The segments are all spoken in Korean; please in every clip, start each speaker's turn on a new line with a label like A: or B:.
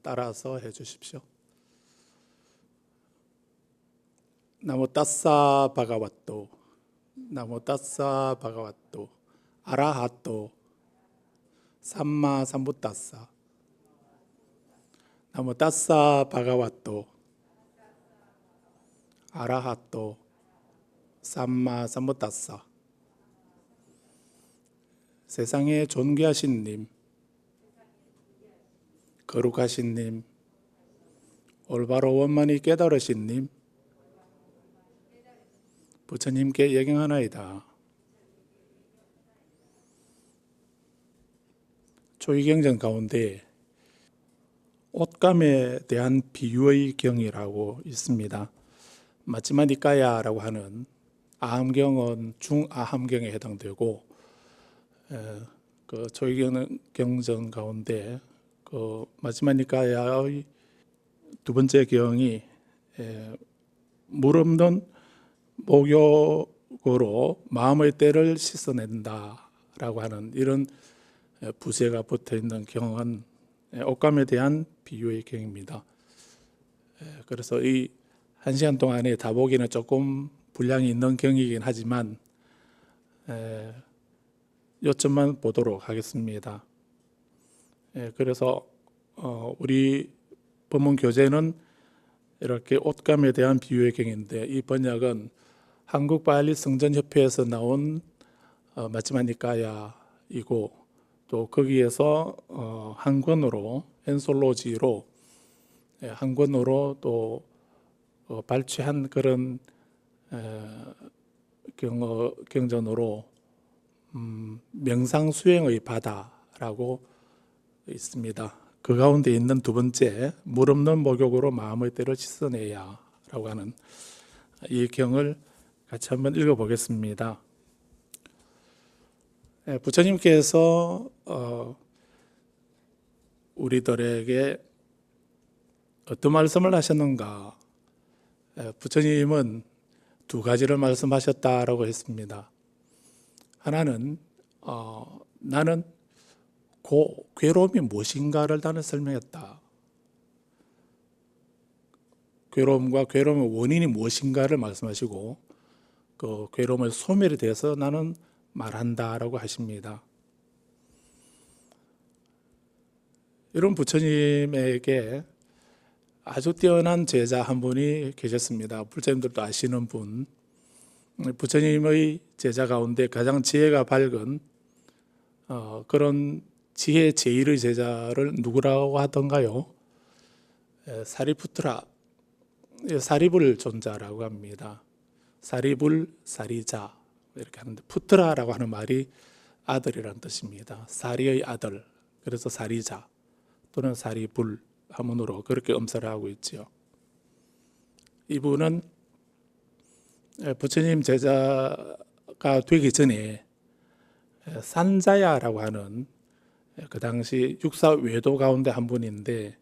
A: 따라서 해주십시오. 나모 따싸 바가와또, 나모 따싸 바가와또, 아라하또, 삼마 삼부따싸, 나모 따싸 바가와또, 아라하또, 삼마 삼부따싸. 세상에 존귀하신 님, 거룩하신 님, 올바로 원만히 깨달으신 님, 부처님께 예경하나이다. 조의경전 가운데 옷감에 대한 비유의 경이라고 있습니다. 마치마니까야라고 하는 아함경은 중아함경에 해당되고, 그 조의경전 가운데 그 마치마니까야의 두 번째 경이 물 없는 목욕으로 마음의 때를 씻어낸다라고 하는 이런 부제가 붙어 있는 경은 옷감에 대한 비유의 경입니다. 그래서 이 1시간 동안에 다 보기는 조금 분량이 있는 경이긴 하지만 요점만 보도록 하겠습니다. 그래서 우리 법문 교재는 이렇게 옷감에 대한 비유의 경인데, 이 번역은 한국바알리 성전협회에서 나온 마치마니까야이고, 또 거기에서 한 권으로 엔솔로지로 한 권으로 또 발췌한 그런 경전으로 명상수행의 바다라고 있습니다. 그 가운데 있는 두 번째, 물 없는 목욕으로 마음의 때를 씻어내야 라고 하는 이 경을 같이 한번 읽어보겠습니다. 부처님께서 우리들에게 어떤 말씀을 하셨는가? 부처님은 두 가지를 말씀하셨다라고 했습니다. 하나는 나는 괴로움이 무엇인가를 나는 설명했다. 괴로움과 괴로움의 원인이 무엇인가를 말씀하시고, 그 괴로움의 소멸에 대해서 나는 말한다라고 하십니다. 이런 부처님에게 아주 뛰어난 제자 한 분이 계셨습니다. 불자님들도 아시는 분. 부처님의 제자 가운데 가장 지혜가 밝은 그런 지혜 제1의 제자를 누구라고 하던가요? 사리푸트라, 사리불 존자라고 합니다. 사리불, 사리자 이렇게 하는데, 푸트라라고 하는 말이 아들이라는 뜻입니다. 사리의 아들, 그래서 사리자 또는 사리불 하문으로 그렇게 음사를 하고 있죠. 이분은 부처님 제자가 되기 전에 산자야라고 하는 그 당시 육사 외도 가운데 한 분인데,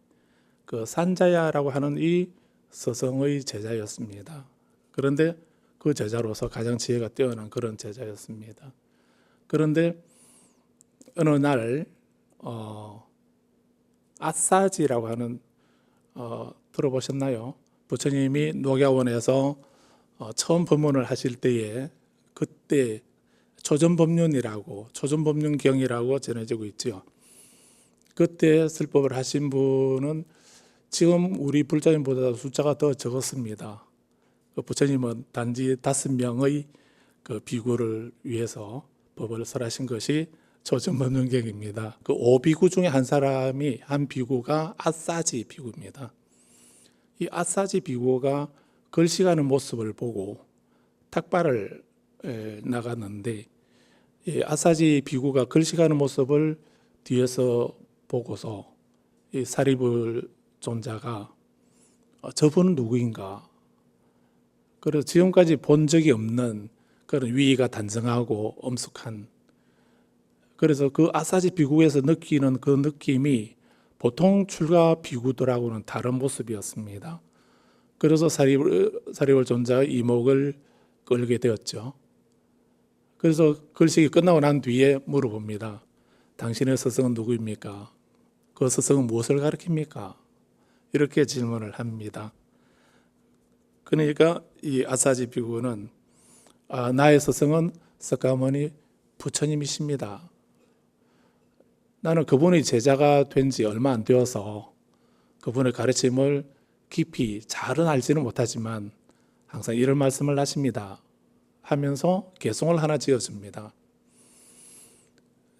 A: 그 산자야라고 하는 이 서성의 제자였습니다. 그런데 그 제자로서 가장 지혜가 뛰어난 그런 제자였습니다. 그런데 어느 날 아싸지라고 하는 들어보셨나요? 부처님이 녹야원에서 처음 법문을 하실 때에, 그때 초전법륜경이라고 전해지고 있죠. 그때 설법을 하신 분은 지금 우리 불자님보다 숫자가 더 적었습니다. 부처님은 단지 5명의 그 비구를 위해서 법을 설하신 것이 초전법륜경입니다. 그 5비구 중에 한 비구가 아싸지 비구입니다. 이 아싸지 비구가 글씨가는 모습을 보고 탁발을 나갔는데, 이 아싸지 비구가 글씨가는 모습을 뒤에서 보고서 이 사리불 존자가 저분은 누구인가? 그래서 지금까지 본 적이 없는 그런 위의가 단정하고 엄숙한, 그래서 그 아싸지 비구에서 느끼는 그 느낌이 보통 출가 비구들하고는 다른 모습이었습니다. 그래서 사리불 존자의 이목을 끌게 되었죠. 그래서 글식이 끝나고 난 뒤에 물어봅니다. 당신의 스승은 누구입니까? 그 스승은 무엇을 가르칩니까? 이렇게 질문을 합니다. 그러니까 이 아사지 비구는 나의 스승은 석가모니 부처님이십니다. 나는 그분의 제자가 된 지 얼마 안 되어서 그분의 가르침을 깊이 잘은 알지는 못하지만 항상 이런 말씀을 하십니다 하면서 개송을 하나 지어줍니다.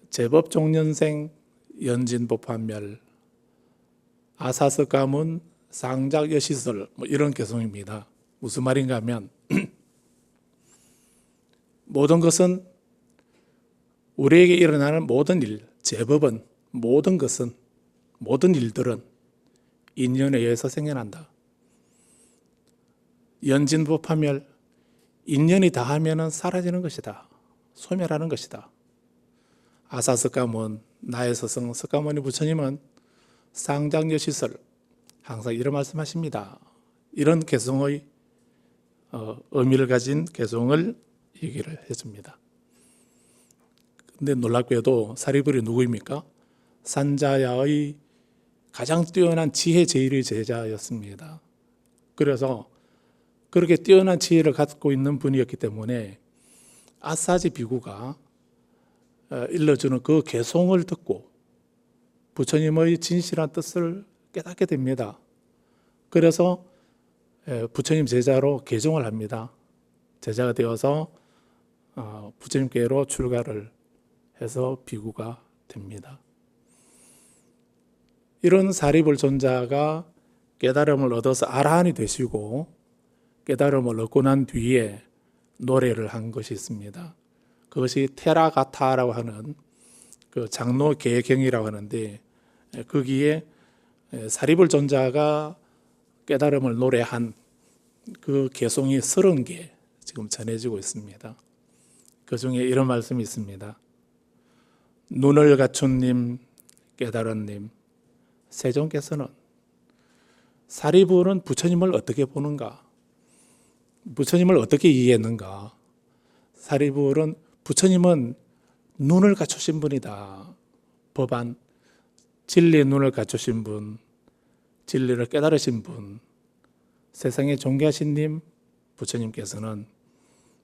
A: 제법종년생 연진법화멸 아사스가문 상작여시설 이런 개송입니다. 무슨 말인가 하면 모든 것은 우리에게 일어나는 모든 일, 제법은 모든 것은 모든 일들은 인연에 의해서 생겨난다. 연진법화멸 인연이 다하면 사라지는 것이다. 소멸하는 것이다. 아사스가문 나의 스승 석가모니 부처님은 상장여시설 항상 이런 말씀하십니다. 이런 개송의 의미를 가진 개송을 얘기를 해줍니다. 근데 놀랍게도 사리불이 누구입니까? 산자야의 가장 뛰어난 지혜 제일의 제자였습니다. 그래서 그렇게 뛰어난 지혜를 갖고 있는 분이었기 때문에 아사지 비구가 일러주는 그 개송을 듣고 부처님의 진실한 뜻을 깨닫게 됩니다. 그래서 부처님 제자로 개종을 합니다. 제자가 되어서 부처님께로 출가를 해서 비구가 됩니다. 이런 사리불 존자가 깨달음을 얻어서 아라한이 되시고 깨달음을 얻고 난 뒤에 노래를 한 것이 있습니다. 그것이 테라가타라고 하는 그 장로 계경이라고 하는데 거기에 사리불 존자가 깨달음을 노래한 그 개송이 30개 지금 전해지고 있습니다. 그 중에 이런 말씀이 있습니다. 눈을 갖춘 님, 깨달은 님, 세존께서는 사리불은 부처님을 어떻게 보는가? 부처님을 어떻게 이해했는가? 사리불은 부처님은 눈을 갖추신 분이다. 법안, 진리의 눈을 갖추신 분, 진리를 깨달으신 분, 세상에 존귀하신 님, 부처님께서는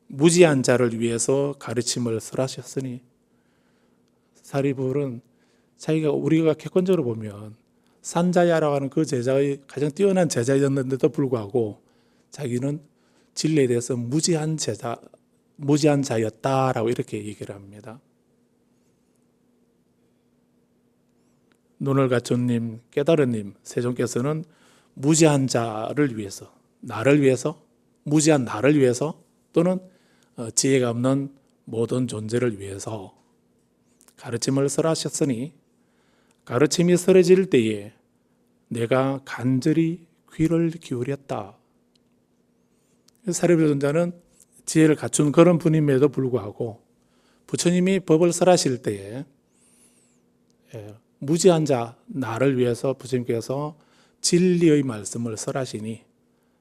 A: 무지한 자를 위해서 가르침을 설하셨으니 사리불은 자기가 우리가 객관적으로 보면 산자야라고 하는 그 제자의 가장 뛰어난 제자였는데도 불구하고 자기는 진리에 대해서 무지한 자였다라고 이렇게 얘기를 합니다. 눈을 갖춘 님, 깨달은 님, 세존께서는 무지한 자를 위해서, 나를 위해서, 무지한 나를 위해서 또는 지혜가 없는 모든 존재를 위해서 가르침을 설하셨으니 가르침이 설해질 때에 내가 간절히 귀를 기울였다. 사리불 존자는 지혜를 갖춘 그런 분임에도 불구하고 부처님이 법을 설하실 때에 무지한 자 나를 위해서 부처님께서 진리의 말씀을 설하시니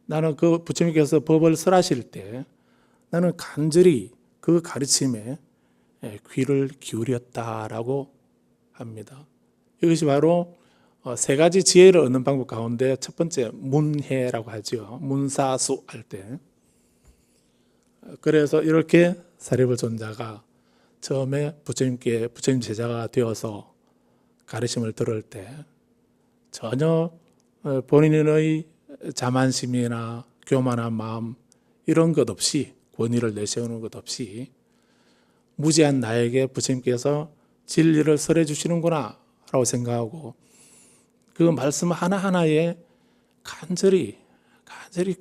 A: 나는 그 부처님께서 법을 설하실 때 나는 간절히 그 가르침에 귀를 기울였다라고 합니다. 이것이 바로 세 가지 지혜를 얻는 방법 가운데 첫 번째 문해라고 하죠. 문사수 할 때. 그래서 이렇게 사리불 존자가 처음에 부처님 제자가 되어서 가르침을 들을 때 전혀 본인의 자만심이나 교만한 마음 이런 것 없이 권위를 내세우는 것 없이 무지한 나에게 부처님께서 진리를 설해 주시는구나 라고 생각하고 그 말씀 하나하나에 간절히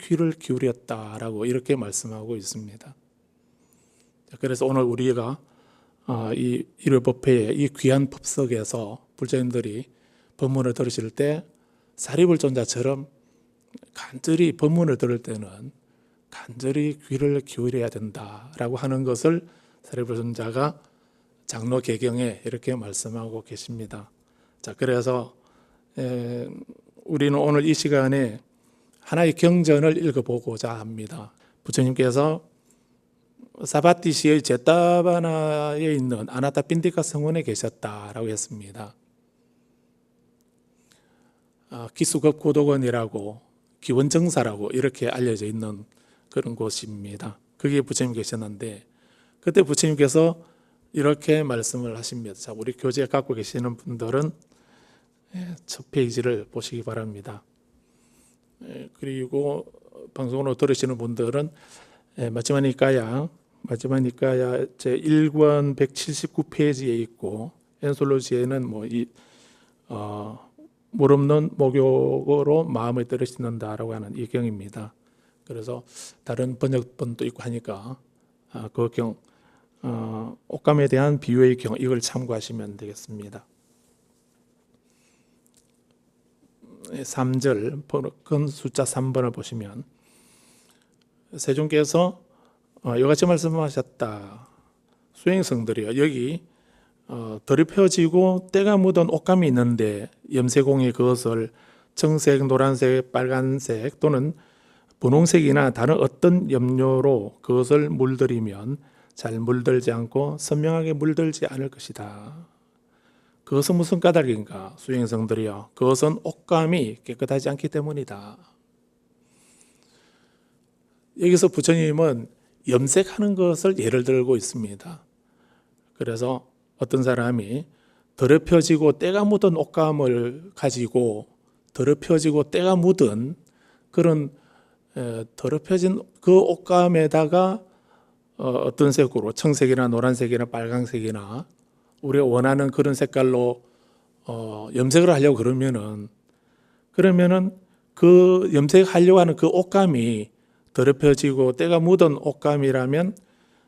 A: 귀를 기울였다라고 이렇게 말씀하고 있습니다. 그래서 오늘 우리가 이 일요법회의 이 귀한 법석에서 불자님들이 법문을 들으실 때 사리불 존자처럼 간절히 법문을 들을 때는 간절히 귀를 기울여야 된다라고 하는 것을 사리불 존자가 장로 계경에 이렇게 말씀하고 계십니다. 자, 그래서 우리는 오늘 이 시간에 하나의 경전을 읽어보고자 합니다. 부처님께서 사바티시의 제타바나에 있는 아나타핀디카 성원에 계셨다라고 했습니다. 기수급고도원이라고 기원정사라고 이렇게 알려져 있는 그런 곳입니다. 거기에 부처님 계셨는데 그때 부처님께서 이렇게 말씀을 하십니다. 자, 우리 교재 갖고 계시는 분들은 첫 페이지를 보시기 바랍니다. 그리고 방송으로 들으시는 분들은 마지막 니까야 제 1권 179페이지에 있고 엔솔로지에는 물 없는 목욕으로 마음을 떨어진다라고 하는 이 경입니다. 그래서 다른 번역본도 있고 하니까 그 경, 옷감에 대한 비유의 경 이걸 참고하시면 되겠습니다. 3절 큰 숫자 3번을 보시면 세존께서 이같이 말씀하셨다. 수행성들이요, 여기 더럽혀지고 때가 묻은 옷감이 있는데 염세공이 그것을 청색, 노란색, 빨간색 또는 분홍색이나 다른 어떤 염료로 그것을 물들이면 잘 물들지 않고 선명하게 물들지 않을 것이다. 그것은 무슨 까닭인가? 수행성들이여, 그것은 옷감이 깨끗하지 않기 때문이다. 여기서 부처님은 염색하는 것을 예를 들고 있습니다. 그래서 어떤 사람이 더럽혀지고 때가 묻은 옷감을 가지고 더럽혀지고 때가 묻은 그런 더럽혀진 그 옷감에다가 어떤 색으로 청색이나 노란색이나 빨강색이나 우리가 원하는 그런 색깔로 염색을 하려고 그러면은 그 염색하려고 하는 그 옷감이 더럽혀지고 때가 묻은 옷감이라면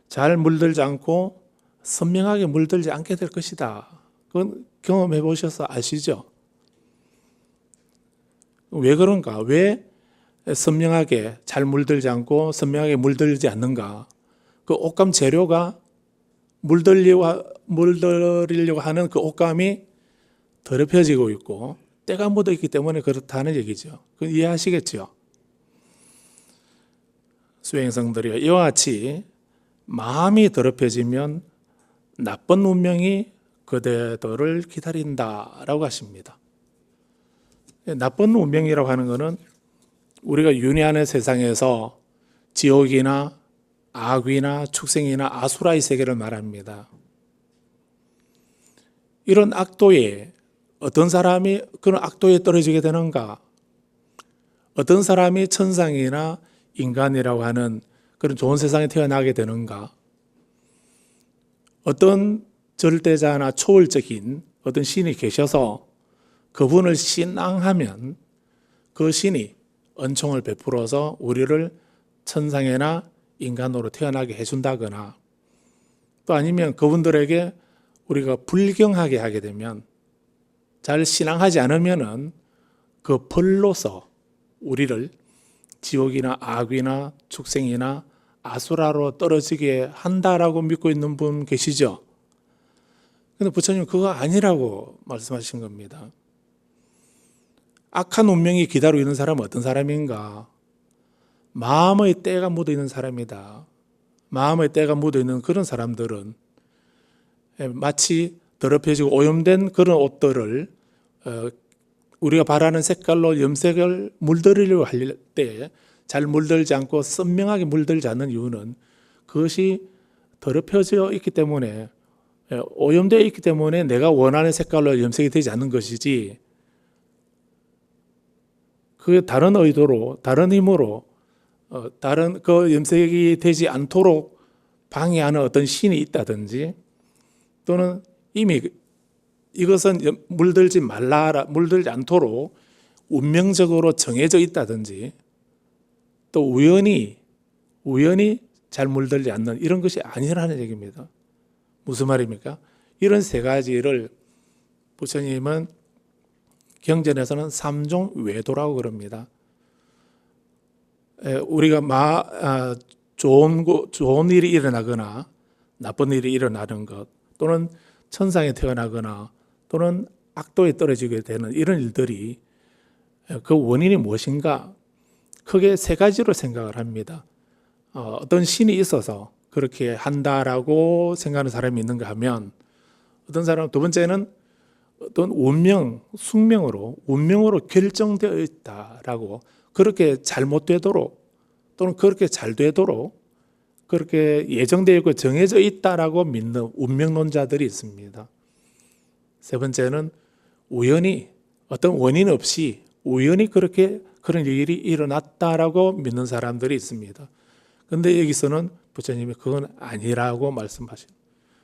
A: 잘 물들지 않고 선명하게 물들지 않게 될 것이다. 그건 경험해 보셔서 아시죠? 왜 그런가? 왜 선명하게 잘 물들지 않고 선명하게 물들지 않는가? 그 옷감 재료가 물들이려고 하는 그 옷감이 더럽혀지고 있고 때가 묻어 있기 때문에 그렇다는 얘기죠. 이해하시겠죠? 수행성들이여, 이와 같이 마음이 더럽혀지면 나쁜 운명이 그대들을 기다린다라고 하십니다. 나쁜 운명이라고 하는 것은 우리가 윤회하는 세상에서 지옥이나 악귀나 축생이나 아수라의 세계를 말합니다. 이런 악도에 어떤 사람이 그런 악도에 떨어지게 되는가? 어떤 사람이 천상이나 인간이라고 하는 그런 좋은 세상에 태어나게 되는가? 어떤 절대자나 초월적인 어떤 신이 계셔서 그분을 신앙하면 그 신이 은총을 베풀어서 우리를 천상이나 인간으로 태어나게 해준다거나, 또 아니면 그분들에게 우리가 불경하게 하게 되면, 잘 신앙하지 않으면은 그 벌로서 우리를 지옥이나 악귀나 축생이나 아수라로 떨어지게 한다라고 믿고 있는 분 계시죠? 근데 부처님은 그거 아니라고 말씀하신 겁니다. 악한 운명이 기다리고 있는 사람은 어떤 사람인가? 마음의 때가 묻어 있는 사람이다. 마음의 때가 묻어 있는 그런 사람들은 마치 더럽혀지고 오염된 그런 옷들을 우리가 바라는 색깔로 염색을 물들이려고 할 때 잘 물들지 않고 선명하게 물들지 않는 이유는 그것이 더럽혀져 있기 때문에, 오염되어 있기 때문에 내가 원하는 색깔로 염색이 되지 않는 것이지, 그 다른 의도로, 다른 힘으로 다른 그 염색이 되지 않도록 방해하는 어떤 신이 있다든지, 또는 이미 이것은 물들지 말라, 물들지 않도록 운명적으로 정해져 있다든지, 또 우연히 잘 물들지 않는 이런 것이 아니라는 얘기입니다. 무슨 말입니까? 이런 세 가지를 부처님은 경전에서는 삼종 외도라고 그럽니다. 우리가 좋은 일이 일어나거나 나쁜 일이 일어나는 것, 또는 천상에 태어나거나 또는 악도에 떨어지게 되는 이런 일들이 그 원인이 무엇인가? 크게 세 가지로 생각을 합니다. 어떤 신이 있어서 그렇게 한다라고 생각하는 사람이 있는가 하면, 어떤 사람은 두 번째는 어떤 운명으로 결정되어 있다라고, 그렇게 잘못되도록 또는 그렇게 잘 되도록 그렇게 예정되어 있고 정해져 있다라고 믿는 운명론자들이 있습니다. 세 번째는 우연히, 어떤 원인 없이 우연히 그렇게 그런 일이 일어났다라고 믿는 사람들이 있습니다. 그런데 여기서는 부처님이 그건 아니라고 말씀하신,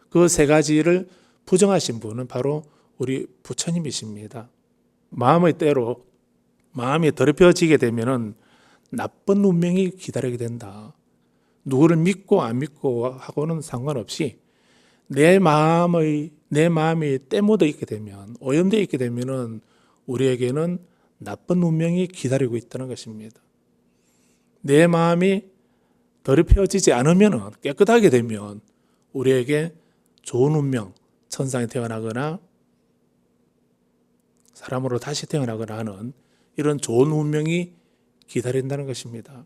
A: 그 세 가지를 부정하신 분은 바로 우리 부처님이십니다. 마음의 때로 마음이 더럽혀지게 되면은 나쁜 운명이 기다리게 된다. 누구를 믿고 안 믿고 하고는 상관없이 내 마음이 때 묻어 있게 되면, 오염되어 있게 되면은 우리에게는 나쁜 운명이 기다리고 있다는 것입니다. 내 마음이 더럽혀지지 않으면, 깨끗하게 되면 우리에게 좋은 운명, 천상에 태어나거나 사람으로 다시 태어나거나 하는 이런 좋은 운명이 기다린다는 것입니다.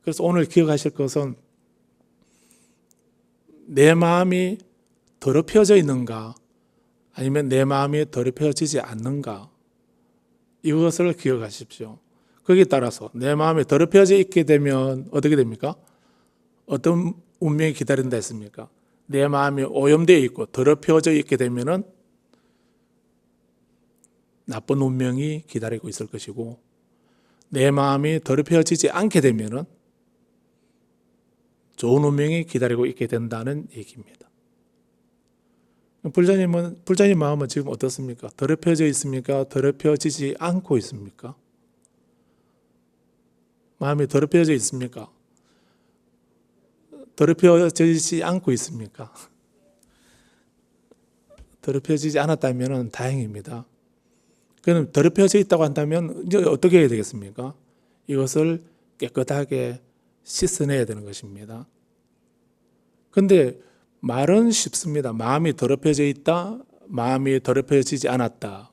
A: 그래서 오늘 기억하실 것은 내 마음이 더럽혀져 있는가, 아니면 내 마음이 더럽혀지지 않는가, 이것을 기억하십시오. 거기에 따라서 내 마음이 더럽혀져 있게 되면 어떻게 됩니까? 어떤 운명이 기다린다 했습니까? 내 마음이 오염되어 있고 더럽혀져 있게 되면은 나쁜 운명이 기다리고 있을 것이고, 내 마음이 더럽혀지지 않게 되면은 좋은 운명이 기다리고 있게 된다는 얘기입니다. 불자님 마음은 지금 어떻습니까? 더럽혀져 있습니까? 더럽혀지지 않고 있습니까? 마음이 더럽혀져 있습니까? 더럽혀지지 않고 있습니까? 더럽혀지지 않았다면 다행입니다. 그럼 더럽혀져 있다고 한다면 이제 어떻게 해야 되겠습니까? 이것을 깨끗하게 씻어내야 되는 것입니다. 근데 말은 쉽습니다. 마음이 더럽혀져 있다, 마음이 더럽혀지지 않았다.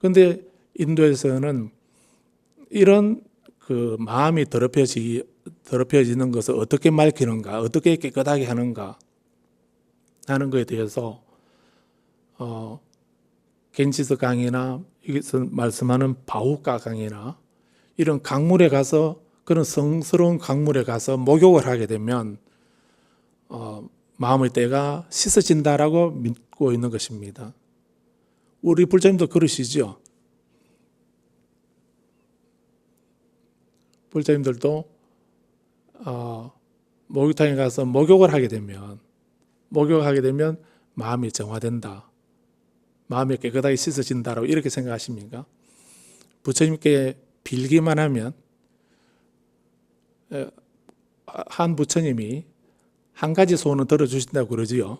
A: 근데 인도에서는 이런 그 마음이 더럽혀지는 것을 어떻게 밝히는가, 어떻게 깨끗하게 하는가 하는 것에 대해서 겐지스 강이나 여기서 말씀하는 바우카 강이나 이런 강물에 가서, 그런 성스러운 강물에 가서 목욕을 하게 되면 마음의 때가 씻어진다라고 믿고 있는 것입니다. 우리 불자님도 그러시죠? 불자님들도 목욕탕에 가서 목욕을 하게 되면 마음이 정화된다, 마음이 깨끗하게 씻어진다라고 이렇게 생각하십니까? 부처님께 빌기만 하면, 한 부처님이 한 가지 소원은 들어주신다고 그러지요.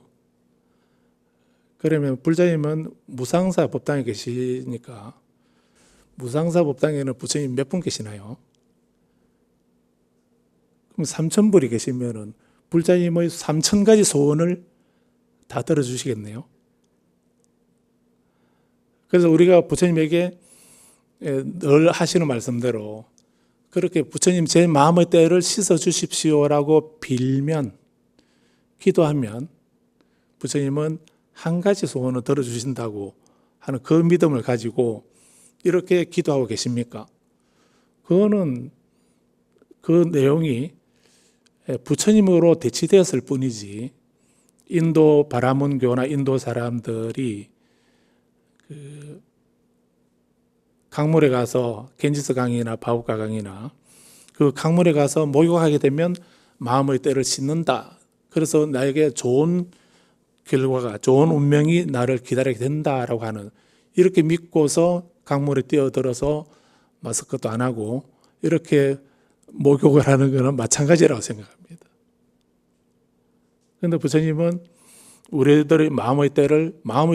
A: 그러면 불자님은 무상사 법당에 계시니까, 무상사 법당에는 부처님 몇 분 계시나요? 그럼 3,000불이 계시면은 불자님의 3,000가지 소원을 다 들어주시겠네요. 그래서 우리가 부처님에게 늘 하시는 말씀대로 그렇게 부처님 제 마음의 때를 씻어 주십시오라고 빌면, 기도하면 부처님은 한 가지 소원을 들어주신다고 하는 그 믿음을 가지고 이렇게 기도하고 계십니까? 그거는 그 내용이 부처님으로 대치되었을 뿐이지, 인도 바라문교나 인도 사람들이 그 강물에 가서, 겐지스 강이나 바우카 강이나 그 강물에 가서 목욕하게 되면 마음의 때를 씻는다, 그래서 나에게 좋은 결과가, 좋은 운명이 나를 기다리게 된다라고 하는, 이렇게 믿고서 강물에 뛰어들어서 마스크도 안 하고 이렇게 목욕을 하는 것은 마찬가지라고 생각합니다. 그런데 부처님은 우리들의 마음의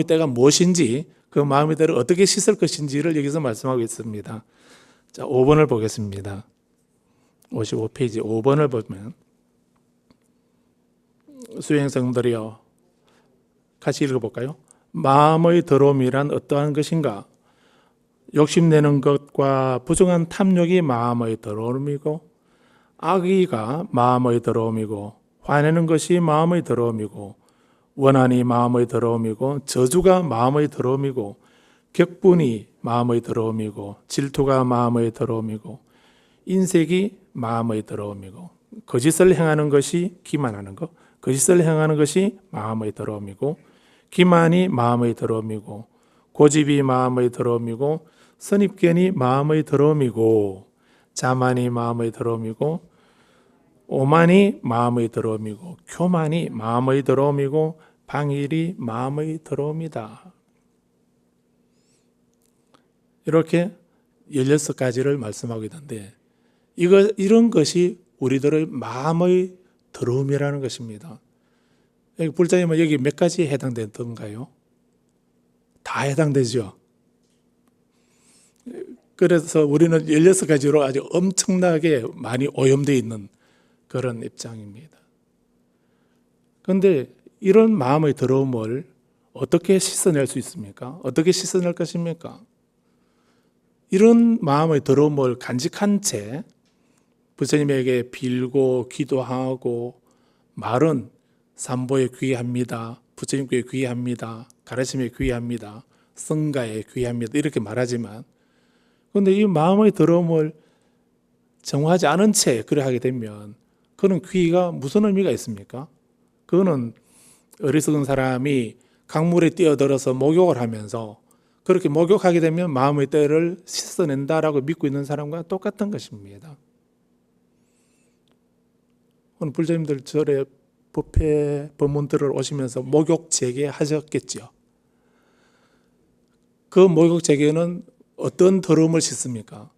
A: 때가 무엇인지, 그 마음의 때를 어떻게 씻을 것인지를 여기서 말씀하고 있습니다. 자, 5번을 보겠습니다. 55페이지 5번을 보면, 수행성들이여, 같이 읽어볼까요? 마음의 더러움이란 어떠한 것인가? 욕심내는 것과 부정한 탐욕이 마음의 더러움이고, 악의가 마음의 더러움이고, 화내는 것이 마음의 더러움이고, 원한이 마음의 더러움이고 저주가 마음의 더러움이고 격분이 마음의 더러움이고 질투가 마음의 더러움이고 인색이 마음의 더러움이고 거짓을 행하는 것이 기만하는 것, 거짓을 행하는 것이 마음의 더러움이고 기만이 마음의 더러움이고 고집이 마음의 더러움이고 선입견이 마음의 더러움이고 자만이 마음의 더러움이고 오만이 마음의 더러움이고 교만이 마음의 더러움이고 방일이 마음의 더러움이다. 이렇게 16가지를 말씀하고 있는데 이런 것이 우리들의 마음의 더러움이라는 것입니다. 여기 불자님은 여기 몇 가지에 해당되던가요? 다 해당되죠. 그래서 우리는 16가지로 아주 엄청나게 많이 오염되어 있는 그런 입장입니다. 그런데 이런 마음의 더러움을 어떻게 씻어낼 수 있습니까? 어떻게 씻어낼 것입니까? 이런 마음의 더러움을 간직한 채 부처님에게 빌고 기도하고 말은 삼보에 귀합니다. 부처님께 귀합니다. 가르침에 귀합니다. 성가에 귀합니다. 이렇게 말하지만 그런데 이 마음의 더러움을 정화하지 않은 채 그래 하게 되면 그는 귀가 무슨 의미가 있습니까? 그거는 어리석은 사람이 강물에 뛰어들어서 목욕을 하면서 그렇게 목욕하게 되면 마음의 때를 씻어낸다라고 믿고 있는 사람과 똑같은 것입니다. 오늘 불자님들 절에 법회 법문들을 오시면서 목욕 재개하셨겠죠. 그 목욕 재개는 어떤 더러움을 씻습니까?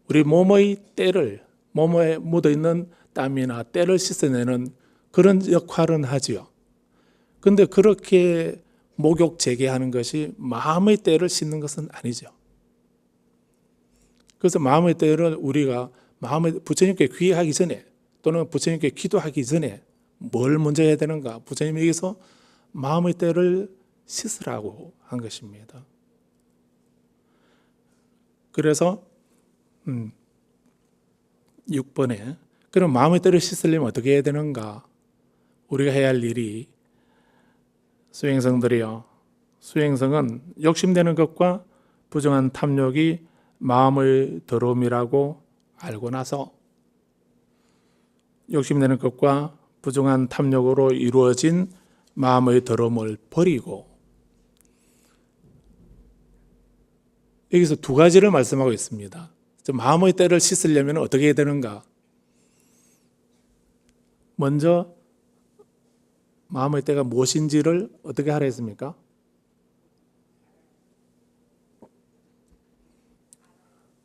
A: 우리 몸의 때를, 몸에 묻어있는 땀이나 때를 씻어내는 그런 역할은 하지요. 그런데 그렇게 목욕 재개하는 것이 마음의 때를 씻는 것은 아니죠. 그래서 마음의 때를 우리가 부처님께 귀하기 전에 또는 부처님께 기도하기 전에 뭘 먼저 해야 되는가? 부처님에게서 마음의 때를 씻으라고 한 것입니다. 그래서 6번에 그럼 마음의 때를 씻으려면 어떻게 해야 되는가? 우리가 해야 할 일이 수행성들이요. 수행성은 욕심되는 것과 부정한 탐욕이 마음의 더러움이라고 알고 나서 욕심내는 것과 부정한 탐욕으로 이루어진 마음의 더러움을 버리고 여기서 두 가지를 말씀하고 있습니다. 마음의 때를 씻으려면 어떻게 해야 되는가? 먼저 마음의 때가 무엇인지를 어떻게 하라 했습니까?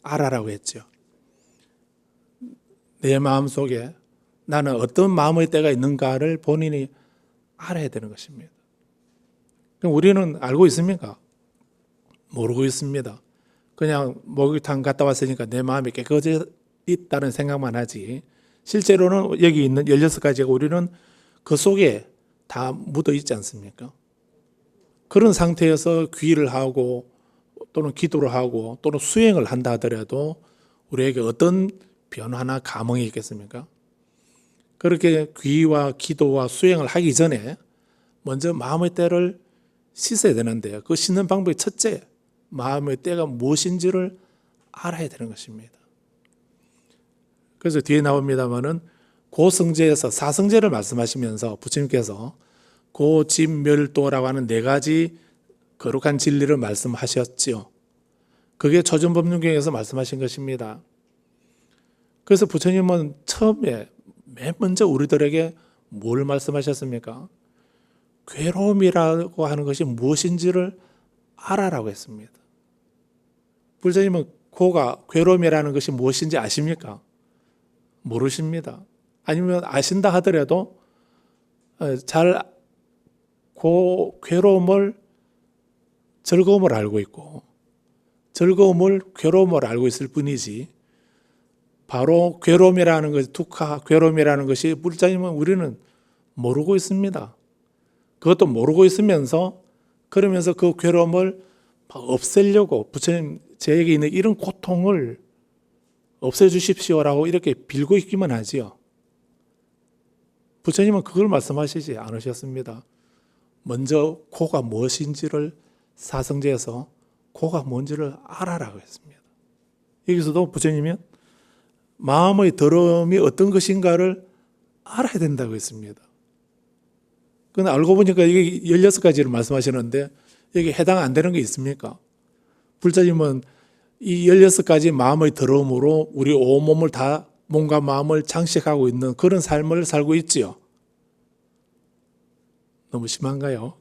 A: 알아라고 했죠. 내 마음속에 나는 어떤 마음의 때가 있는가를 본인이 알아야 되는 것입니다. 그럼 우리는 알고 있습니까? 모르고 있습니다. 그냥 목욕탕 갔다 왔으니까 내 마음이 깨끗해 있다는 생각만 하지 실제로는 여기 있는 16가지가 우리는 그 속에 다 묻어 있지 않습니까? 그런 상태에서 귀의를 하고 또는 기도를 하고 또는 수행을 한다 하더라도 우리에게 어떤 변화나 감흥이 있겠습니까? 그렇게 귀의와 기도와 수행을 하기 전에 먼저 마음의 때를 씻어야 되는데요. 그 씻는 방법이 첫째, 마음의 때가 무엇인지를 알아야 되는 것입니다. 그래서 뒤에 나옵니다마는 고성제에서 사성제를 말씀하시면서 부처님께서 고집멸도라고 하는 4가지 거룩한 진리를 말씀하셨지요. 그게 초전법륜경에서 말씀하신 것입니다. 그래서 부처님은 처음에 맨 먼저 우리들에게 뭘 말씀하셨습니까? 괴로움이라고 하는 것이 무엇인지를 알아라고 했습니다. 불자님은 고가 괴로움이라는 것이 무엇인지 아십니까? 모르십니다. 아니면 아신다 하더라도 잘 괴로움을 즐거움을 알고 있고 즐거움을 괴로움을 알고 있을 뿐이지 바로 괴로움이라는 것이 두카 괴로움이라는 것이 불자님은 우리는 모르고 있습니다. 그것도 모르고 있으면서 그러면서 그 괴로움을 없애려고 부처님 저에게 있는 이런 고통을 없애주십시오라고 이렇게 빌고 있기만 하지요. 부처님은 그걸 말씀하시지 않으셨습니다. 먼저 고가 무엇인지를 사성제에서 고가 뭔지를 알아라고 했습니다. 여기서도 부처님이 마음의 더러움이 어떤 것인가를 알아야 된다고 했습니다. 그런데 알고 보니까 이게 16가지를 말씀하시는데 여기 해당 안 되는 게 있습니까? 불자님은 이 16가지 마음의 더러움으로 우리 온몸을 다 몸과 마음을 장식하고 있는 그런 삶을 살고 있지요. 너무 심한가요?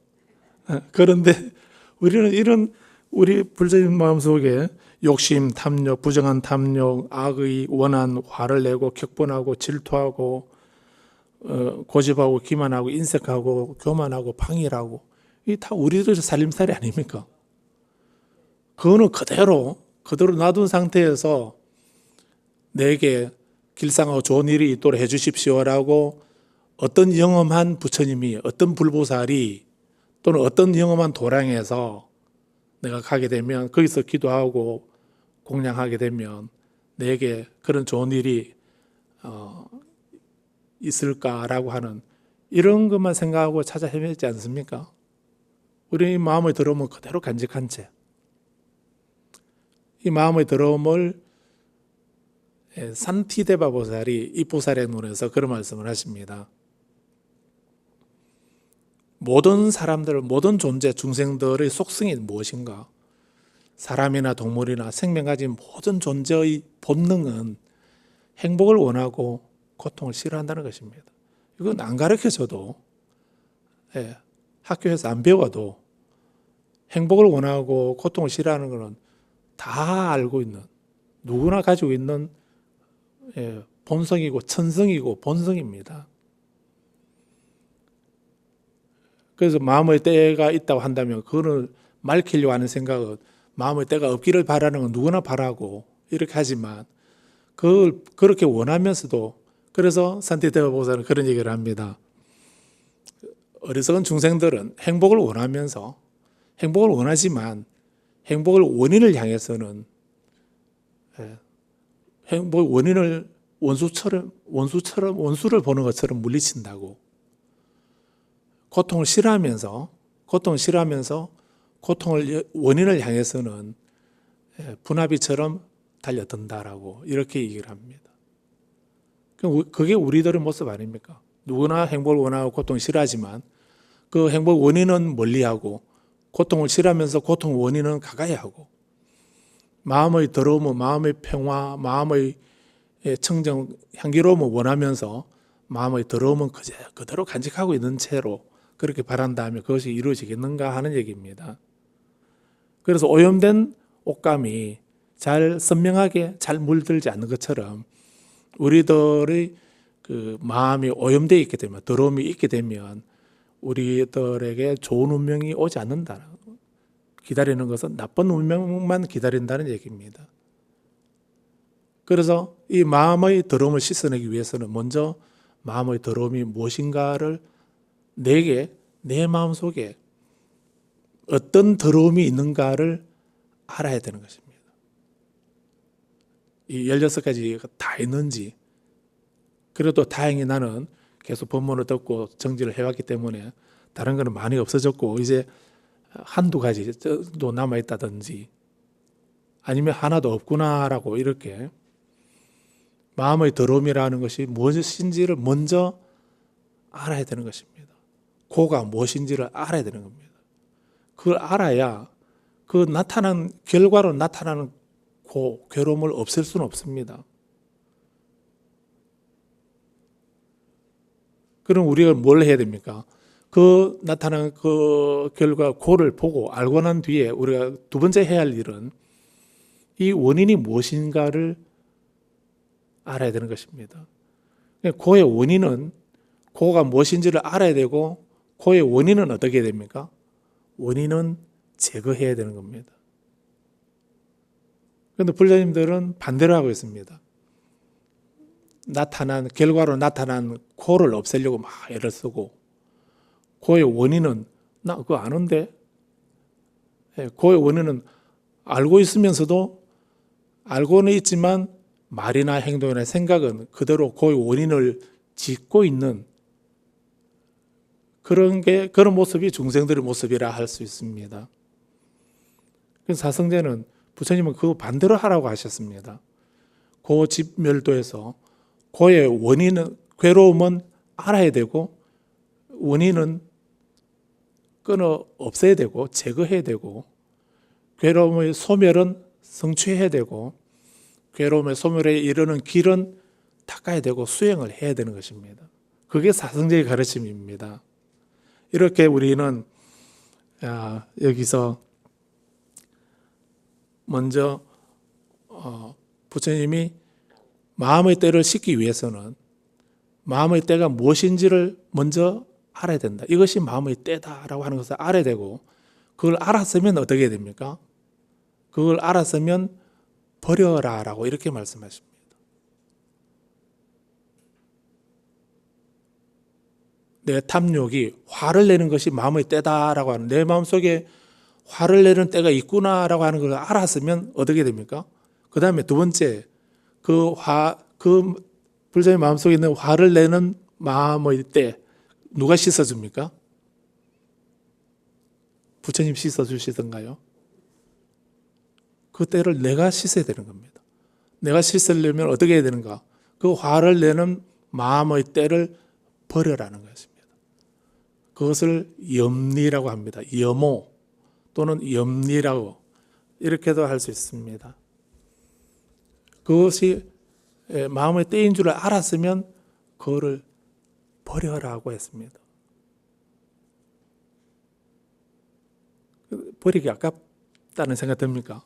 A: 그런데 우리는 이런 우리 불자님 마음속에 욕심, 탐욕, 부정한 탐욕, 악의, 원한, 화를 내고 격분하고 질투하고 고집하고 기만하고 인색하고 교만하고 방일하고 이게 다 우리들의 살림살이 아닙니까? 그거는 그대로 놔둔 상태에서 내게 길상하고 좋은 일이 있도록 해 주십시오라고 어떤 영험한 부처님이 어떤 불보살이 또는 어떤 영험한 도량에서 내가 가게 되면 거기서 기도하고 공양하게 되면 내게 그런 좋은 일이 있을까라고 하는 이런 것만 생각하고 찾아 헤매지 않습니까? 우리 마음의 더러움은 그대로 간직한 채 이 마음의 더러움을 산티데바 보살이 이 보살의 눈에서 그런 말씀을 하십니다. 모든 사람들, 모든 존재, 중생들의 속성이 무엇인가? 사람이나 동물이나 생명 가진 모든 존재의 본능은 행복을 원하고 고통을 싫어한다는 것입니다. 이건 안 가르쳐줘도 학교에서 안 배워도 행복을 원하고 고통을 싫어하는 것은 다 알고 있는 누구나 가지고 있는 본성이고 천성이고 본성입니다. 그래서 마음의 때가 있다고 한다면 그거를 밝히려고 하는 생각은 마음의 때가 없기를 바라는 건 누구나 바라고 이렇게 하지만 그걸 그렇게 원하면서도 그래서 산티데바 보살은 그런 얘기를 합니다. 어리석은 중생들은 행복을 원하면서 행복을 원하지만 행복을 원인을 향해서는 행복 원인을 원수를 보는 것처럼 물리친다고 고통을 싫어하면서 고통을 원인을 향해서는 분화비처럼 달려든다라고 이렇게 얘기를 합니다. 그게 우리들의 모습 아닙니까? 누구나 행복을 원하고 고통을 싫어하지만 그 행복 원인은 멀리하고 고통을 싫어하면서 고통 원인은 가까이 하고 마음의 더러움은 마음의 평화, 마음의 청정, 향기로움을 원하면서 마음의 더러움은 그대로 간직하고 있는 채로 그렇게 바란다면 그것이 이루어지겠는가 하는 얘기입니다. 그래서 오염된 옷감이 잘 선명하게 잘 물들지 않는 것처럼 우리들의 그 마음이 오염되어 있게 되면 더러움이 있게 되면 우리들에게 좋은 운명이 오지 않는다. 기다리는 것은 나쁜 운명만 기다린다는 얘기입니다. 그래서 이 마음의 더러움을 씻어내기 위해서는 먼저 마음의 더러움이 무엇인가를 내 마음속에 어떤 더러움이 있는가를 알아야 되는 것입니다. 이 16가지가 다 있는지 그래도 다행히 나는 계속 법문을 듣고 정지를 해왔기 때문에 다른 거는 많이 없어졌고 이제 한두 가지 또 남아있다든지 아니면 하나도 없구나라고 이렇게 마음의 더러움이라는 것이 무엇인지를 먼저 알아야 되는 것입니다. 고가 무엇인지를 알아야 되는 겁니다. 그걸 알아야 그 결과로 나타나는 괴로움을 없앨 수는 없습니다. 그럼 우리가 뭘 해야 됩니까? 그 나타나는 그 결과 고를 보고 알고 난 뒤에 우리가 두 번째 해야 할 일은 이 원인이 무엇인가를 알아야 되는 것입니다. 고의 원인은 고가 무엇인지를 알아야 되고 고의 원인은 어떻게 됩니까? 원인은 제거해야 되는 겁니다. 그런데 불자님들은 반대로 하고 있습니다. 결과로 나타난 고를 없애려고 막 애를 쓰고 고의 원인은 나 그거 아는데 고의 원인은 알고 있으면서도 알고는 있지만 말이나 행동이나 생각은 그대로 고의 원인을 짓고 있는 그런 모습이 중생들의 모습이라 할 수 있습니다. 그래서 사성제는 부처님은 그거 반대로 하라고 하셨습니다. 고집멸도에서 고의 원인은, 괴로움은 알아야 되고 원인은 끊어 없애야 되고 제거해야 되고, 괴로움의 소멸은 성취해야 되고, 괴로움의 소멸에 이르는 길은 닦아야 되고 수행을 해야 되는 것입니다. 그게 사성제의 가르침입니다. 이렇게 우리는 여기서 먼저 부처님이 마음의 때를 씻기 위해서는 마음의 때가 무엇인지를 먼저 알아야 된다. 이것이 마음의 때다라고 하는 것을 알아야 되고, 그걸 알았으면 어떻게 됩니까? 그걸 알았으면 버려라라고 이렇게 말씀하십니다. 내 탐욕이 화를 내는 것이 마음의 때다라고 하는, 내 마음속에 화를 내는 때가 있구나라고 하는 걸 알았으면 어떻게 됩니까? 그 다음에 두 번째, 그 불자의 마음속에 있는 화를 내는 마음의 때 누가 씻어줍니까? 부처님 씻어주시던가요? 그 때를 내가 씻어야 되는 겁니다. 내가 씻으려면 어떻게 해야 되는가? 그 화를 내는 마음의 때를 버려라는 것입니다. 그것을 염리라고 합니다. 염호 또는 염리라고 이렇게도 할 수 있습니다. 그것이 마음의 때인 줄 알았으면 그거를 버려라고 했습니다. 버리기 아깝다는 생각 듭니까?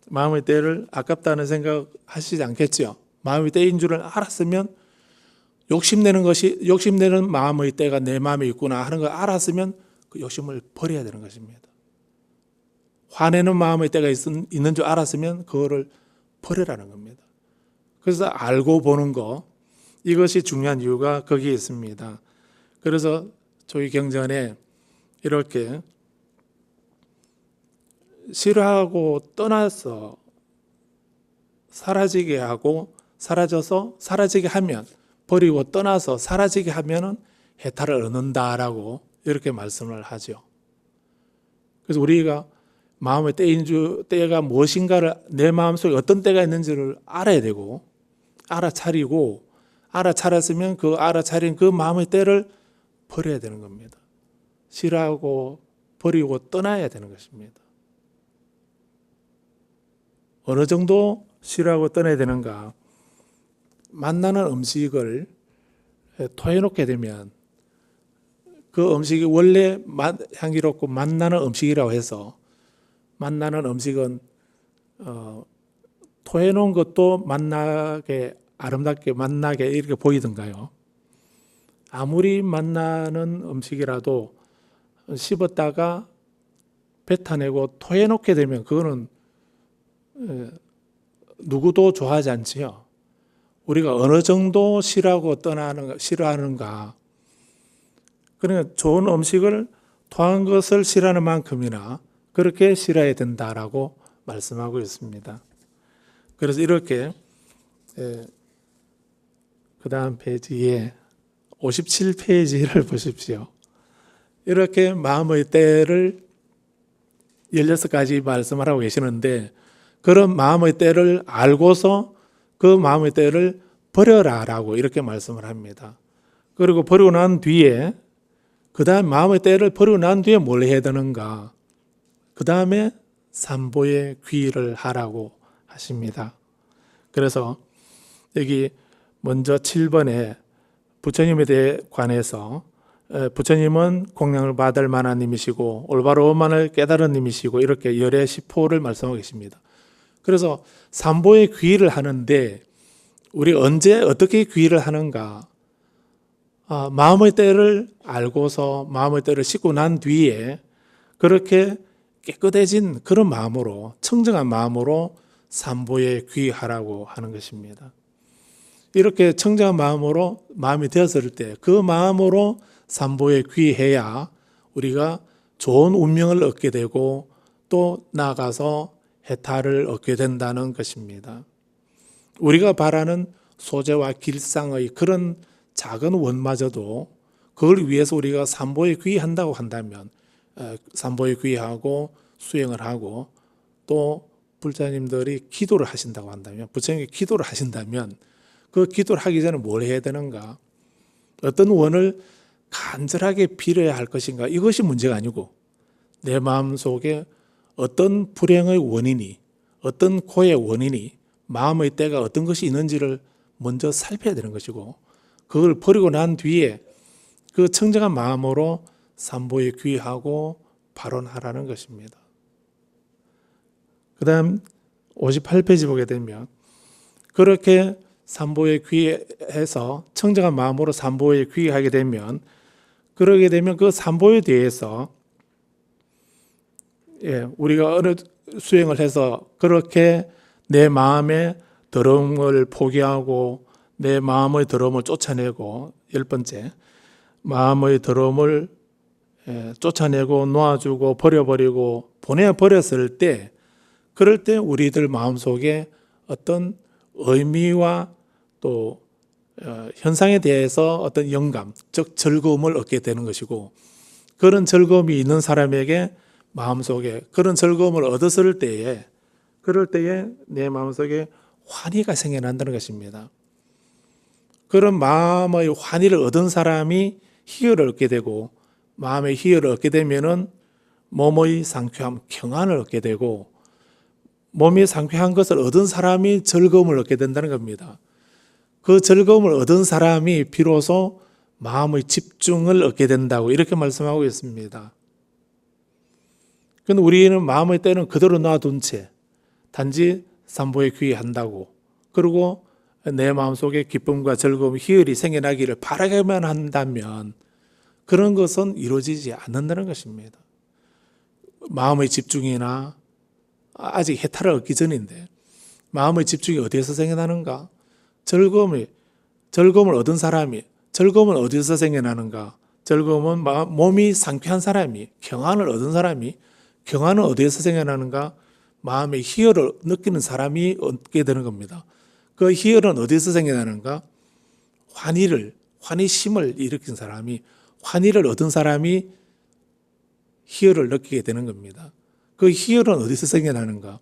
A: 마음의 때를 아깝다는 생각 하시지 않겠죠? 마음의 때인 줄을 알았으면, 욕심내는 마음의 때가 내 마음에 있구나 하는 걸 알았으면 그 욕심을 버려야 되는 것입니다. 화내는 마음의 때가 있는 줄 알았으면 그거를 버려라는 겁니다. 그래서 알고 보는 거, 이것이 중요한 이유가 거기에 있습니다. 그래서 저희 경전에 이렇게 싫어하고 떠나서 사라지게 하고, 사라져서 사라지게 하면, 버리고 떠나서 사라지게 하면은 해탈을 얻는다라고 이렇게 말씀을 하죠. 그래서 우리가 마음의 때가 무엇인가를, 내 마음속에 어떤 때가 있는지를 알아야 되고, 알아차리고, 알아차렸으면 그 알아차린 그 마음의 때를 버려야 되는 겁니다. 싫어하고 버리고 떠나야 되는 것입니다. 어느 정도 싫어하고 떠나야 되는가? 만나는 음식을 토해놓게 되면 그 음식이 원래 향기롭고 만나는 음식이라고 해서, 만나는 음식은 토해놓은 것도 만나게, 아름답게 만나게 이렇게 보이던가요? 아무리 만나는 음식이라도 씹었다가 뱉어내고 토해놓게 되면 그거는 누구도 좋아하지 않지요. 우리가 어느 정도 싫어하는가. 그러니까 좋은 음식을 토한 것을 싫어하는 만큼이나 그렇게 싫어야 된다라고 말씀하고 있습니다. 그래서 이렇게 그 다음 페이지에 57페이지를 보십시오. 이렇게 마음의 때를 16가지 말씀을 하고 계시는데, 그런 마음의 때를 알고서 그 마음의 때를 버려라라고 이렇게 말씀을 합니다. 그리고 버리고 난 뒤에, 그 다음 마음의 때를 버리고 난 뒤에 뭘 해야 되는가? 그 다음에 삼보의 귀의를 하라고 하십니다. 그래서 여기 먼저 7번에 부처님에 대해 관해서, 부처님은 공양을 받을 만한 님이시고 올바로 원만을 깨달은 님이시고 이렇게 열의 시포를 말씀하고 계십니다. 그래서 삼보의 귀의를 하는데 우리 언제 어떻게 귀의를 하는가? 마음의 때를 알고서 마음의 때를 씻고 난 뒤에 그렇게 깨끗해진 그런 마음으로, 청정한 마음으로 삼보에 귀의하라고 하는 것입니다. 이렇게 청정한 마음으로 마음이 되었을 때 그 마음으로 삼보에 귀의해야 우리가 좋은 운명을 얻게 되고 또 나아가서 해탈을 얻게 된다는 것입니다. 우리가 바라는 소재와 길상의 그런 작은 원마저도 그걸 위해서 우리가 삼보에 귀의한다고 한다면 삼보에 귀의하고 수행을 하고 또 불자님들이 기도를 하신다고 한다면 부처님께 기도를 하신다면 그 기도를 하기 전에 뭘 해야 되는가? 어떤 원을 간절하게 빌어야 할 것인가? 이것이 문제가 아니고 내 마음속에 어떤 불행의 원인이 어떤 고의 원인이 마음의 때가 어떤 것이 있는지를 먼저 살펴야 되는 것이고 그걸 버리고 난 뒤에 그 청정한 마음으로 삼보에 귀의하고 발언하라는 것입니다. 그 다음 58페이지 보게 되면 그렇게 삼보에 귀의해서 청정한 마음으로 삼보에 귀의하게 되면 그러게 되면 그 삼보에 대해서 우리가 어느 수행을 해서 그렇게 내 마음의 더러움을 포기하고 내 마음의 더러움을 쫓아내고 10번째 마음의 더러움을 쫓아내고 놓아주고 버려버리고 보내버렸을 때 그럴 때 우리들 마음속에 어떤 의미와 또 현상에 대해서 어떤 영감, 즉 즐거움을 얻게 되는 것이고 그런 즐거움이 있는 사람에게 마음속에 그런 즐거움을 얻었을 때에 그럴 때에 내 마음속에 환희가 생겨난다는 것입니다. 그런 마음의 환희를 얻은 사람이 희열을 얻게 되고 마음의 희열을 얻게 되면은 몸의 상쾌함, 평안을 얻게 되고 몸이 상쾌한 것을 얻은 사람이 즐거움을 얻게 된다는 겁니다. 그 즐거움을 얻은 사람이 비로소 마음의 집중을 얻게 된다고 이렇게 말씀하고 있습니다. 그런데 우리는 마음의 때는 그대로 놔둔 채 단지 삼보에 귀의한다고 그리고 내 마음속에 기쁨과 즐거움, 희열이 생겨나기를 바라기만 한다면 그런 것은 이루어지지 않는다는 것입니다. 마음의 집중이나 아직 해탈을 얻기 전인데 마음의 집중이 어디에서 생겨나는가? 즐거움을 얻은 사람이 즐거움은 어디서 생겨나는가? 즐거움은 몸이 상쾌한 사람이 평안을 얻은 사람이 평안은 어디에서 생겨나는가? 마음의 희열을 느끼는 사람이 얻게 되는 겁니다. 그 희열은 어디서 생겨나는가? 환희심을 일으킨 사람이 환희를 얻은 사람이 희열을 느끼게 되는 겁니다. 그 희열은 어디서 생겨나는가?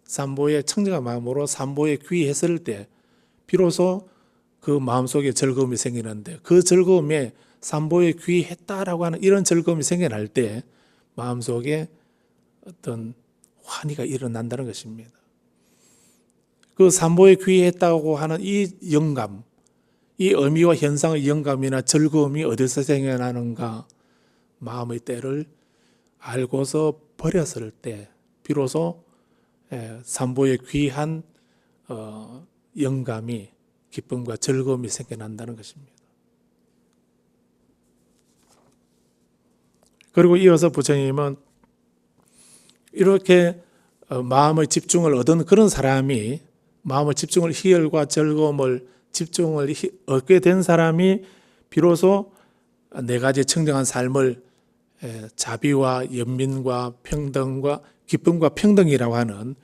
A: 삼보의 청정한 마음으로 삼보에 귀의했을 때 비로소 그 마음속에 즐거움이 생기는데 그 즐거움에 삼보에 귀의했다라고 하는 이런 즐거움이 생겨날 때 마음속에 어떤 환희가 일어난다는 것입니다. 그 삼보에 귀의했다고 하는 이 영감, 이 의미와 현상의 영감이나 즐거움이 어디서 생겨나는가? 마음의 때를 알고서 버렸을 때 비로소 삼보에 귀한 영감이 기쁨과 즐거움이 생겨난다는 것입니다. 그리고 이어서 부처님은 이렇게 마음의 집중을 얻은 그런 사람이 마음의 집중을 희열과 즐거움을 집중을 얻게 된 사람이 비로소 네 가지 청정한 삶을 자비와 연민과 평등과 기쁨과 평등이라고 하는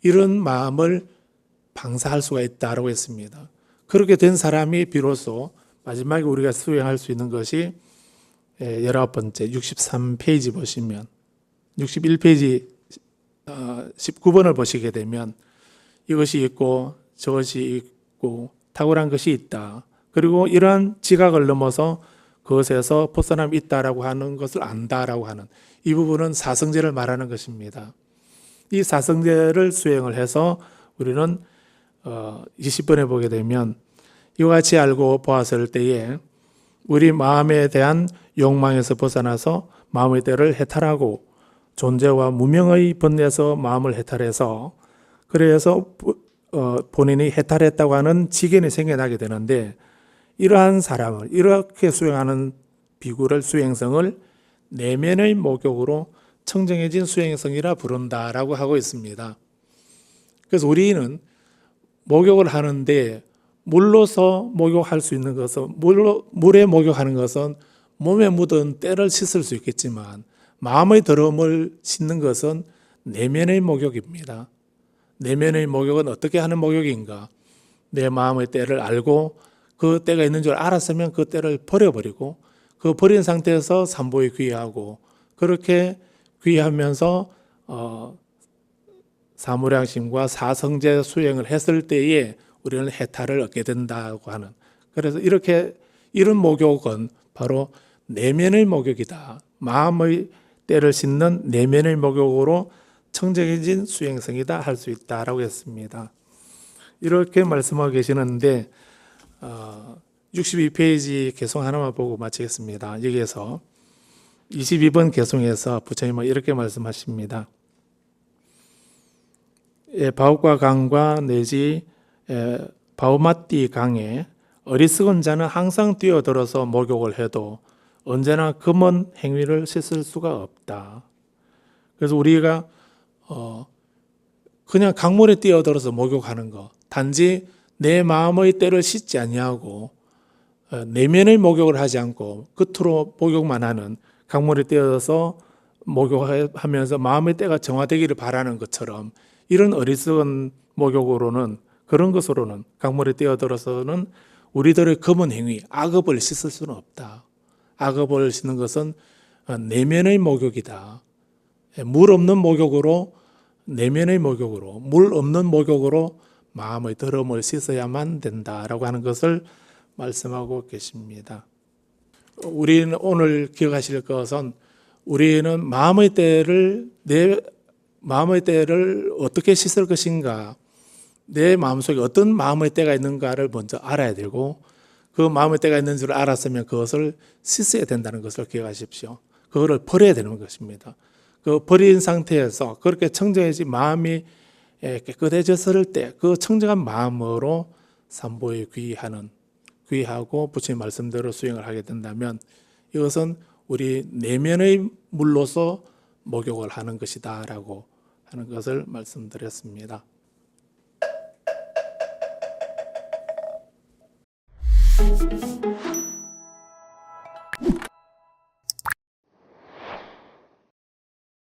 A: 이런 마음을 방사할 수가 있다고 했습니다. 그렇게 된 사람이 비로소 마지막에 우리가 수행할 수 있는 것이 19번째 63페이지 보시면 61페이지 19번을 보시게 되면 이것이 있고 저것이 있고 탁월한 것이 있다. 그리고 이러한 지각을 넘어서 그것에서 벗어남이 있다라고 하는 것을 안다라고 하는 이 부분은 사성제를 말하는 것입니다. 이 사성제를 수행을 해서 우리는 20번에 보게 되면 이와 같이 알고 보았을 때에 우리 마음에 대한 욕망에서 벗어나서 마음의 때를 해탈하고 존재와 무명의 번뇌에서 마음을 해탈해서 그래서 본인이 해탈했다고 하는 지견이 생겨나게 되는데 이러한 사람을 이렇게 수행하는 비구를 수행성을 내면의 목욕으로 청정해진 수행성이라 부른다라고 하고 있습니다. 그래서 우리는 목욕을 하는데 물로서 목욕할 수 있는 것은 물에 목욕하는 것은 몸에 묻은 때를 씻을 수 있겠지만 마음의 더러움을 씻는 것은 내면의 목욕입니다. 내면의 목욕은 어떻게 하는 목욕인가? 내 마음의 때를 알고 그 때가 있는 줄 알았으면 그 때를 버려버리고 그 버린 상태에서 산보에 귀하고 그렇게 귀하면서 사무량심과 사성제 수행을 했을 때에 우리는 해탈을 얻게 된다고 하는, 그래서 이런 목욕은 바로 내면의 목욕이다. 마음의 때를 씻는 내면의 목욕으로 청정해진 수행성이다 할 수 있다라고 했습니다. 이렇게 말씀하고 계시는데 62페이지 개송 하나만 보고 마치겠습니다. 여기에서 22번 개송에서 부처님은 이렇게 말씀하십니다. 바우과 강과 내지 바우마띠 강에 어리석은 자는 항상 뛰어들어서 목욕을 해도 언제나 금은 행위를 씻을 수가 없다. 그래서 우리가 그냥 강물에 뛰어들어서 목욕하는 거, 단지 내 마음의 때를 씻지 아니하고 내면의 목욕을 하지 않고 겉으로 목욕만 하는, 강물에 뛰어들어서 목욕하면서 마음의 때가 정화되기를 바라는 것처럼 이런 어리석은 목욕으로는, 그런 것으로는, 강물에 뛰어들어서는 우리들의 검은 행위, 악업을 씻을 수는 없다. 악업을 씻는 것은 내면의 목욕이다. 물 없는 목욕으로, 내면의 목욕으로, 물 없는 목욕으로 마음의 더러움을 씻어야만 된다라고 하는 것을 말씀하고 계십니다. 우리는 오늘 기억하실 것은, 우리는 마음의 때를 어떻게 씻을 것인가, 내 마음속에 어떤 마음의 때가 있는가를 먼저 알아야 되고, 그 마음의 때가 있는 줄 알았으면 그것을 씻어야 된다는 것을 기억하십시오. 그거를 버려야 되는 것입니다. 그 버린 상태에서 그렇게 청정해진 마음이 깨끗해졌을 때 그 청정한 마음으로 삼보에 귀하고 부처님 말씀대로 수행을 하게 된다면 이것은 우리 내면의 물로서 목욕을 하는 것이다 라고 하는 것을 말씀드렸습니다.